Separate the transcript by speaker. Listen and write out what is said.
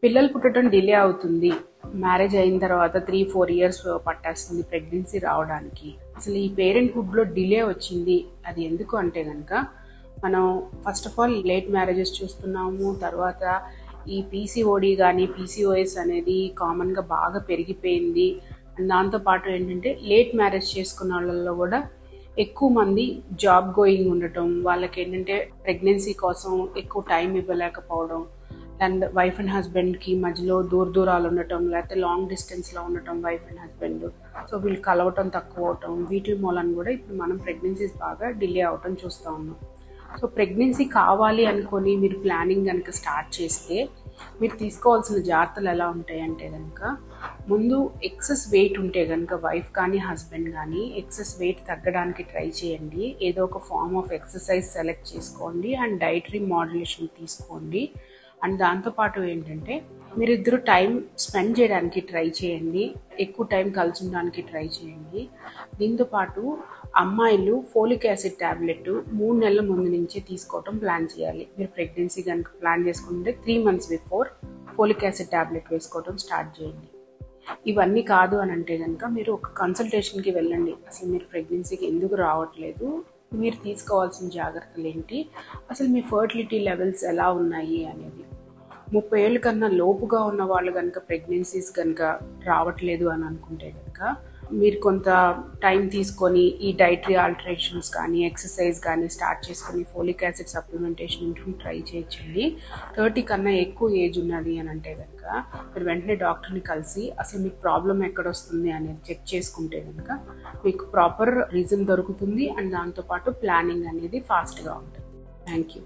Speaker 1: పిల్లలు పుట్టడం డిలే అవుతుంది, మ్యారేజ్ అయిన తర్వాత 3-4 ఇయర్స్ పట్టేస్తుంది ప్రెగ్నెన్సీ రావడానికి. అసలు ఈ పేరెంట్హుడ్లో డిలే వచ్చింది అది ఎందుకు అంటే కనుక, మనం first of all late marriages చూస్తున్నాము. తర్వాత ఈ పీసీఓడి కానీ పీసీఓఎస్ అనేది కామన్గా బాగా పెరిగిపోయింది. అండ్ దాంతోపాటు ఏంటంటే లేట్ మ్యారేజ్ చేసుకున్న వాళ్ళల్లో కూడా ఎక్కువ మంది జాబ్ గోయింగ్ ఉండటం, వాళ్ళకి ఏంటంటే ప్రెగ్నెన్సీ కోసం ఎక్కువ టైం ఇవ్వలేకపోవడం, అండ్ వైఫ్ అండ్ హస్బెండ్కి మధ్యలో దూరాలు ఉండటం, లేకపోతే లాంగ్ డిస్టెన్స్లో ఉండటం వైఫ్ అండ్ హస్బెండ్, సో వీళ్ళు కలవటం తక్కువ అవటం, వీటి మూలన కూడా ఇప్పుడు మనం ప్రెగ్నెన్సీస్ బాగా డిలే అవటం చూస్తూ ఉన్నాం. సో ప్రెగ్నెన్సీ కావాలి అనుకొని మీరు ప్లానింగ్ కనుక స్టార్ట్ చేస్తే మీరు తీసుకోవాల్సిన జాగ్రత్తలు ఎలా ఉంటాయంటే కనుక, ముందు ఎక్సెస్ వెయిట్ ఉంటే కనుక వైఫ్ కానీ హస్బెండ్ కానీ ఎక్సెస్ వెయిట్ తగ్గడానికి ట్రై చేయండి. ఏదో ఒక ఫార్మ్ ఆఫ్ ఎక్సర్సైజ్ సెలెక్ట్ చేసుకోండి అండ్ డైటరీ మోడ్యులేషన్ తీసుకోండి. అండ్ దాంతోపాటు ఏంటంటే మీరిద్దరు టైం స్పెండ్ చేయడానికి ట్రై చేయండి, ఎక్కువ టైం కలిసి ఉండడానికి ట్రై చేయండి. దీంతోపాటు అమ్మాయిలు ఫోలిక్ యాసిడ్ ట్యాబ్లెట్ 3 నెలల ముందు నుంచే తీసుకోవటం ప్లాన్ చేయాలి. మీరు ప్రెగ్నెన్సీ కనుక ప్లాన్ చేసుకుంటే 3 months before folic acid tablet వేసుకోవడం స్టార్ట్ చేయండి. ఇవన్నీ కాదు అని అంటే కనుక మీరు ఒక కన్సల్టేషన్కి వెళ్ళండి. అసలు మీరు ప్రెగ్నెన్సీకి ఎందుకు రావట్లేదు, మీరు తీసుకోవాల్సిన జాగ్రత్తలు ఏంటి, అసలు మీ ఫర్టిలిటీ లెవెల్స్ ఎలా ఉన్నాయి అనేది. 30 ఏళ్ళ కన్నా లోపుగా ఉన్న వాళ్ళు కనుక ప్రెగ్నెన్సీస్ కనుక రావట్లేదు అని అనుకుంటే కనుక మీరు కొంత టైం తీసుకొని ఈ డైటరీ ఆల్టరేషన్స్ కానీ ఎక్సర్సైజ్ కానీ స్టార్ట్ చేసుకొని ఫోలిక్ యాసిడ్ సప్లిమెంటేషన్ ట్రై చేయొచ్చండి. 30 కన్నా ఎక్కువ ఏజ్ ఉన్నది అని అంటే కనుక మీరు వెంటనే డాక్టర్ని కలిసి అసలు మీకు ప్రాబ్లం ఎక్కడ వస్తుంది అనేది చెక్ చేసుకుంటే కనుక మీకు ప్రాపర్ రీజన్ దొరుకుతుంది. అండ్ దాంతోపాటు ప్లానింగ్ అనేది ఫాస్ట్గా ఉంటుంది. Thank you.